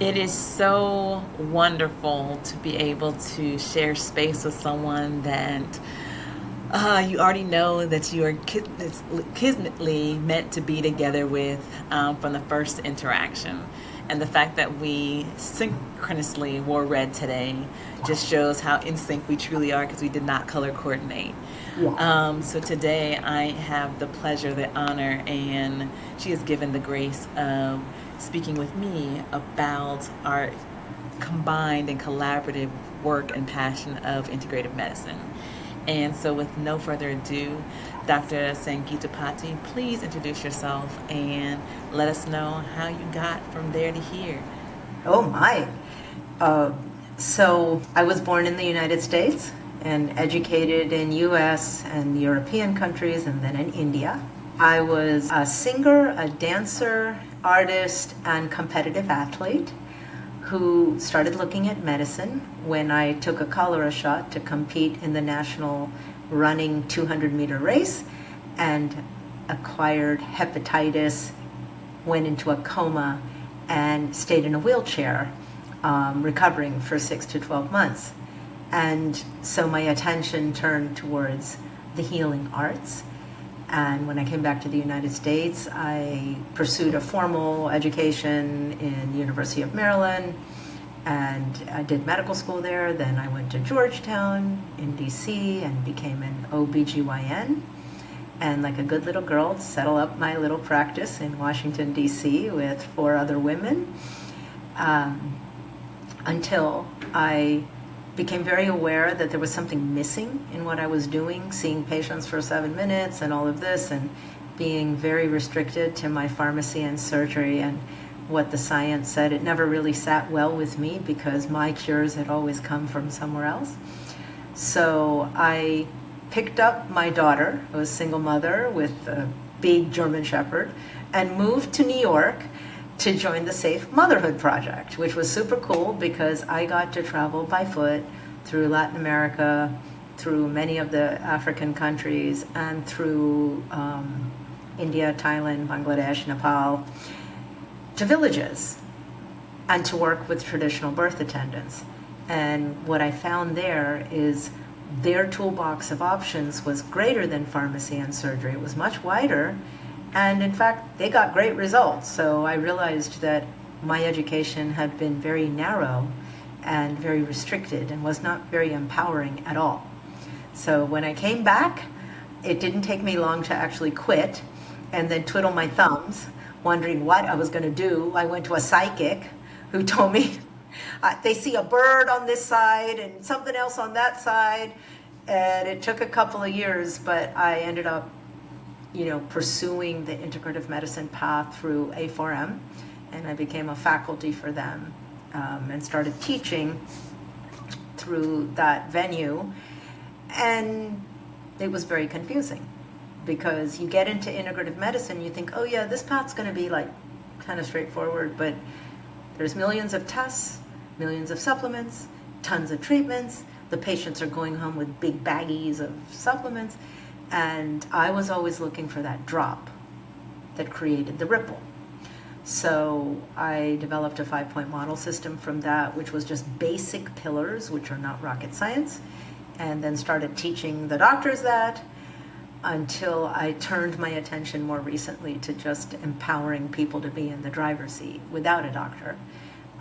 It is so wonderful to be able to share space with someone that you already know that you are kismetly meant to be together with from the first interaction. And the fact that we synchronously wore red today just shows how in sync we truly are because we did not color coordinate. Yeah. So today I have the pleasure, the honor, and she has given the grace of speaking with me about our combined and collaborative work and passion of integrative medicine. And so, with no further ado, Dr. Sangeeta Pati, please introduce yourself and let us know how you got from there to here. Oh my. Uh, so I was born in the United States and educated in US and European countries and then in India. I was a singer, a dancer, artist, and competitive athlete who started looking at medicine when I took a cholera shot to compete in the national running 200-meter race and acquired hepatitis, went into a coma, and stayed in a wheelchair, recovering for 6 to 12 months. And so my attention turned towards the healing arts. And when I came back to the United States, I pursued a formal education in the University of Maryland, and I did medical school there. Then I went to Georgetown in DC and became an OBGYN. And like a good little girl, settle up my little practice in Washington, D.C. with 4 other women, um, until I became very aware that there was something missing in what I was doing, seeing patients for 7 minutes and all of this, and being very restricted to my pharmacy and surgery and what the science said. It never really sat well with me because my cures had always come from somewhere else. So I picked up my daughter, I was a single mother with a big German Shepherd, and moved to New York to join the Safe Motherhood Project, which was super cool because I got to travel by foot through Latin America, through many of the African countries, and through India, Thailand, Bangladesh, Nepal, to villages and to work with traditional birth attendants. And what I found there is their toolbox of options was greater than pharmacy and surgery. It was much wider. And in fact, they got great results. So I realized that my education had been very narrow and very restricted and was not very empowering at all. So when I came back, it didn't take me long to actually quit and then twiddle my thumbs, wondering what I was going to do. I went to a psychic who told me they see a bird on this side and something else on that side. And it took a couple of years, but I ended up, pursuing the integrative medicine path through A4M, and I became a faculty for them, and started teaching through that venue. And it was very confusing because you get into integrative medicine, you think, oh yeah, this path's going to be like kind of straightforward, but there's millions of tests, millions of supplements, tons of treatments. The patients are going home with big baggies of supplements. And I was always looking for that drop that created the ripple. So I developed a 5-point model system from that, which was just basic pillars, which are not rocket science, and then started teaching the doctors that until I turned my attention more recently to just empowering people to be in the driver's seat without a doctor.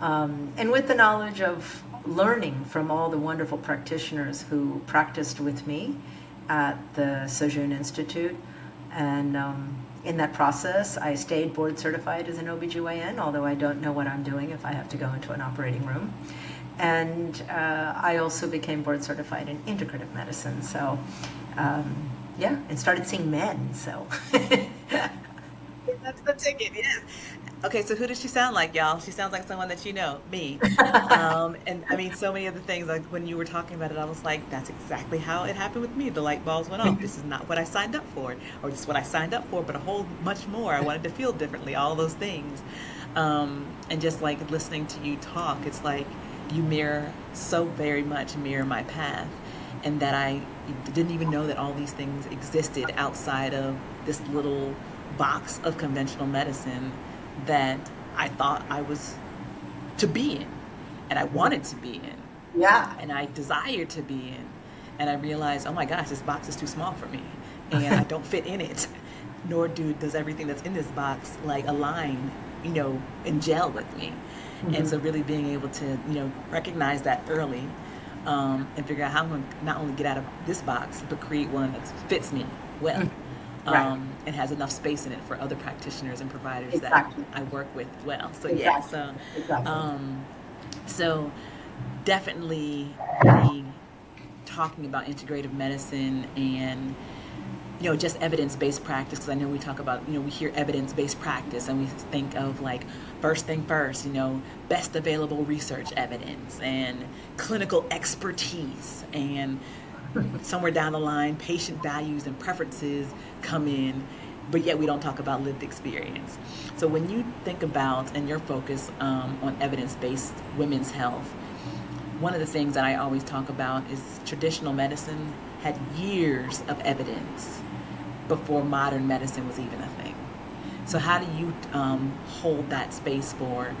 And with the knowledge of learning from all the wonderful practitioners who practiced with me at the Sojun Institute. And in that process, I stayed board certified as an OBGYN, although I don't know what I'm doing if I have to go into an operating room. And I also became board certified in integrative medicine. So, yeah, and started seeing men. So, That's the ticket, yes. Okay, so who does she sound like, y'all? She sounds like someone that you know, me. And I mean, so many of the things, like when you were talking about it, I was like, that's exactly how it happened with me. The light bulbs went off. This is not what I signed up for, or this is what I signed up for, but a whole much more. I wanted to feel differently, all those things. And just like listening to you talk, it's like you mirror so very much mirror my path, and that I didn't even know that all these things existed outside of this little box of conventional medicine that I thought I was to be in, and I wanted to be in, Yeah. and I desired to be in. And I realized, oh my gosh, this box is too small for me, and I don't fit in it. Nor does everything that's in this box like align, and gel with me. And so Mhm. really being able to, recognize that early, and figure out how I'm going to not only get out of this box, but create one that fits me well, Mm. Right. and has enough space in it for other practitioners and providers that Exactly. I work with well. So yeah, Exactly. so Exactly. um, so definitely really talking about integrative medicine and just evidence-based practice, because I know we talk about, we hear evidence-based practice and we think of like first thing first, best available research evidence and clinical expertise, and somewhere down the line patient values and preferences come in, but yet we don't talk about lived experience. So when you think about and your focus on evidence-based women's health, one of the things that I always talk about is traditional medicine had years of evidence before modern medicine was even a thing. So how do you hold that space for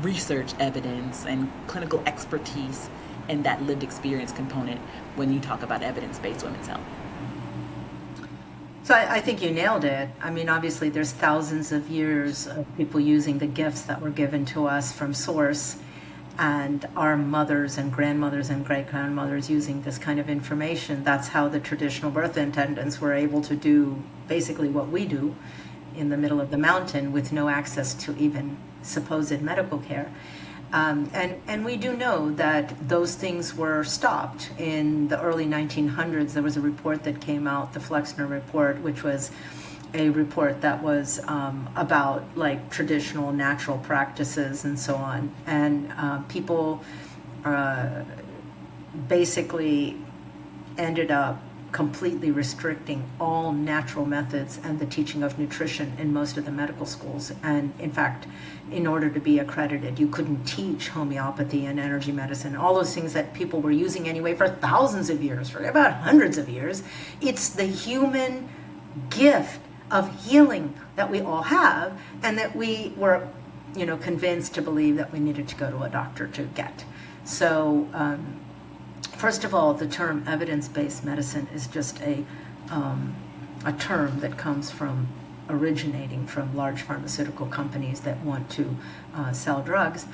research evidence and clinical expertise and that lived experience component when you talk about evidence-based women's health? So I think you nailed it. I mean, obviously, there's thousands of years of people using the gifts that were given to us from Source, and our mothers and grandmothers and great grandmothers using this kind of information. That's how the traditional birth attendants were able to do basically what we do in the middle of the mountain with no access to even supposed medical care. And we do know that those things were stopped in the early 1900s. There was a report that came out, the Flexner Report, which was a report that was about like traditional natural practices and so on. And people basically ended up completely restricting all natural methods and the teaching of nutrition in most of the medical schools. And in fact, in order to be accredited, you couldn't teach homeopathy and energy medicine, all those things that people were using anyway for thousands of years, for about hundreds of years. It's the human gift of healing that we all have, and that we were, convinced to believe that we needed to go to a doctor to get. So, first of all, the term evidence-based medicine is just a term that comes from originating from large pharmaceutical companies that want to sell drugs.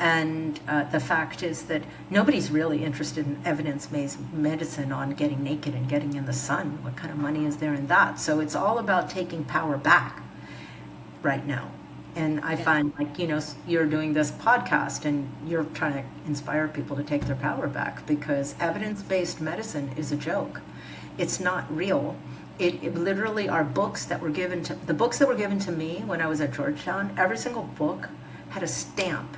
And the fact is that nobody's really interested in evidence-based medicine on getting naked and getting in the sun. What kind of money is there in that? So it's all about taking power back right now. And I Yeah. find, like, you're doing this podcast and you're trying to inspire people to take their power back, because evidence-based medicine is a joke. It's not real. It literally are books that were given to, the books that were given to me when I was at Georgetown, every single book had a stamp,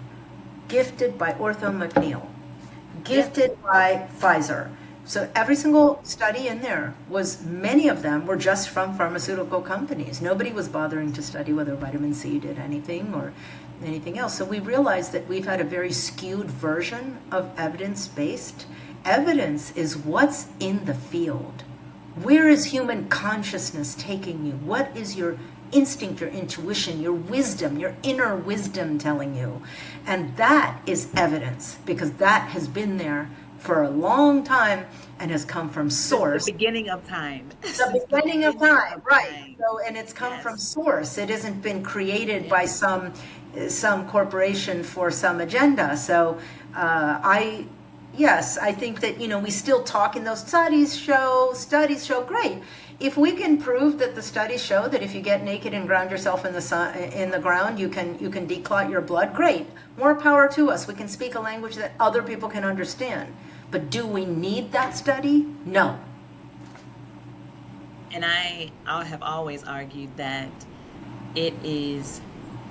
gifted by Ortho McNeil, Yep. gifted by Pfizer. So every single study in there was, many of them were just from pharmaceutical companies. Nobody was bothering to study whether vitamin C did anything or anything else. So we realized that we've had a very skewed version of evidence-based. Evidence is what's in the field. Where is human consciousness taking you? What is your instinct, your intuition, your wisdom, your inner wisdom telling you? And that is evidence, because that has been there for a long time and has come from Since the source. beginning of time. The Since the beginning of beginning time, of right? time. So, and it's come from Yes. source. It hasn't been created by Yes. some corporation for some agenda. So, I yes, I think that we still talk in those studies show great. If we can prove that the studies show that if you get naked and ground yourself in the sun, in the ground, you can declot your blood, great. More power to us. We can speak a language that other people can understand. But do we need that study? No. And I have always argued that it is,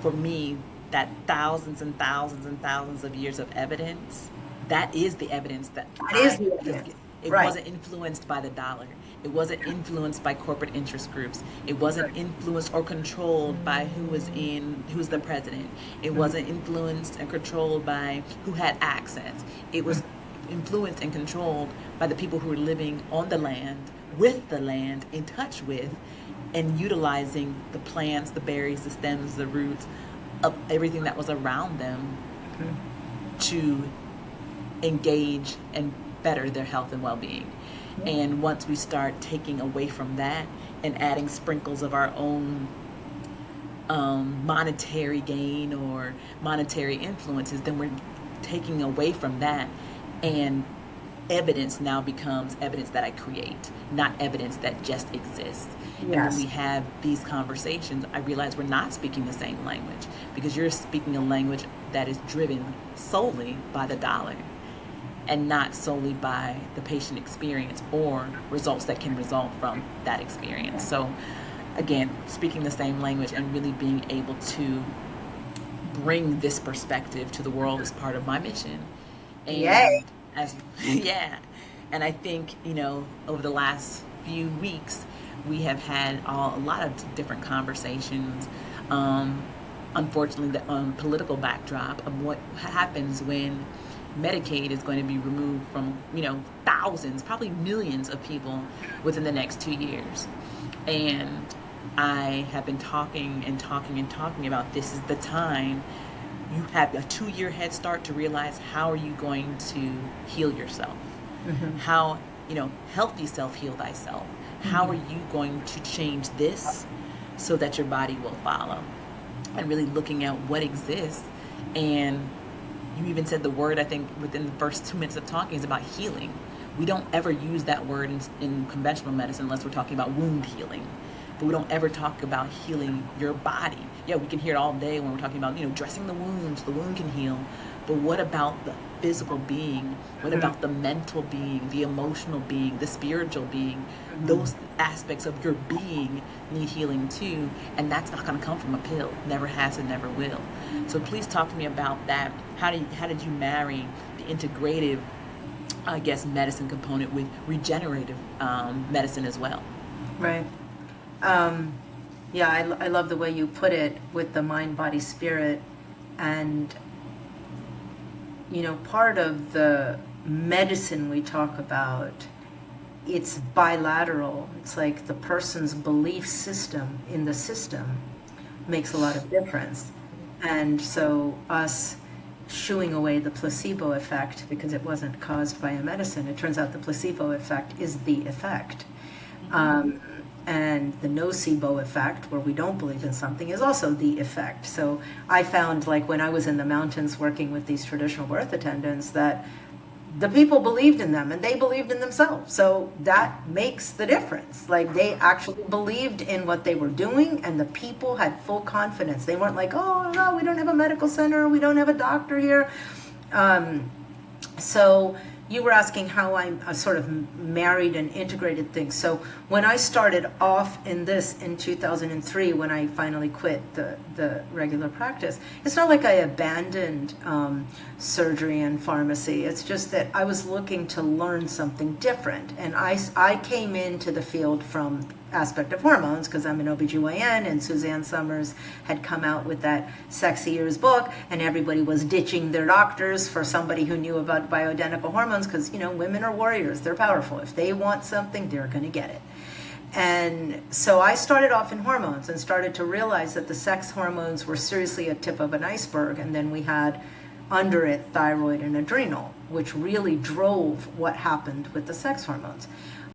for me, that thousands and thousands and thousands of years of evidence, that is the evidence that That is the evidence. it Right. wasn't influenced by the dollar. It wasn't influenced by corporate interest groups. It wasn't influenced or controlled by who's the president. It wasn't influenced and controlled by who had access. It was influenced and controlled by the people who were living on the land, with the land, in touch with, and utilizing the plants, the berries, the stems, the roots of everything that was around them to engage and better their health and well-being. And once we start taking away from that and adding sprinkles of our own monetary gain or monetary influences, then we're taking away from that, and evidence now becomes evidence that I create, not evidence that just exists. And when we have these conversations, I realize we're not speaking the same language, because you're speaking a language that is driven solely by the dollar and not solely by the patient experience or results that can result from that experience. So again, speaking the same language and really being able to bring this perspective to the world is part of my mission. And Yay. yeah. And I think, over the last few weeks, we have had a lot of different conversations, unfortunately, the political backdrop of what happens when Medicaid is going to be removed from, thousands, probably millions of people within the next 2 years. And I have been talking about this is the time. You have a 2-year head start to realize how are you going to heal yourself? How, healthy self heal thyself. How are you going to change this so that your body will follow? And really looking at what exists. And you even said the word, I think, within the first 2 minutes of talking is about healing. We don't ever use that word in conventional medicine unless we're talking about wound healing. But we don't ever talk about healing your body. Yeah, we can hear it all day when we're talking about, dressing the wounds. The wound can heal. But what about the physical being? What about the mental being, the emotional being, the spiritual being? Those aspects of your being need healing too. And that's not going to come from a pill. Never has and never will. So please talk to me about that. How did you marry the integrative, medicine component with regenerative medicine as well? Right. I love the way you put it with the mind, body, spirit. And, part of the medicine we talk about, it's bilateral. It's like the person's belief system in the system makes a lot of difference. And so us shooing away the placebo effect because it wasn't caused by a medicine, it turns out the placebo effect is the effect. And the nocebo effect, where we don't believe in something, is also the effect. So I found, like when I was in the mountains working with these traditional birth attendants, that the people believed in them and they believed in themselves. So that makes the difference. Like they actually believed in what they were doing, and the people had full confidence. They weren't like, oh no, we don't have a medical center, we don't have a doctor here. So you were asking how I sort of married and integrated things. So when I started off in 2003, when I finally quit the regular practice, it's not like I abandoned surgery and pharmacy. It's just that I was looking to learn something different. And I came into the field from aspect of hormones because I'm an OBGYN, and Suzanne Summers had come out with that Sexy Years book, and everybody was ditching their doctors for somebody who knew about bioidentical hormones because, women are warriors. They're powerful. If they want something, they're going to get it. And so I started off in hormones and started to realize that the sex hormones were seriously a tip of an iceberg, and then we had under it thyroid and adrenal, which really drove what happened with the sex hormones.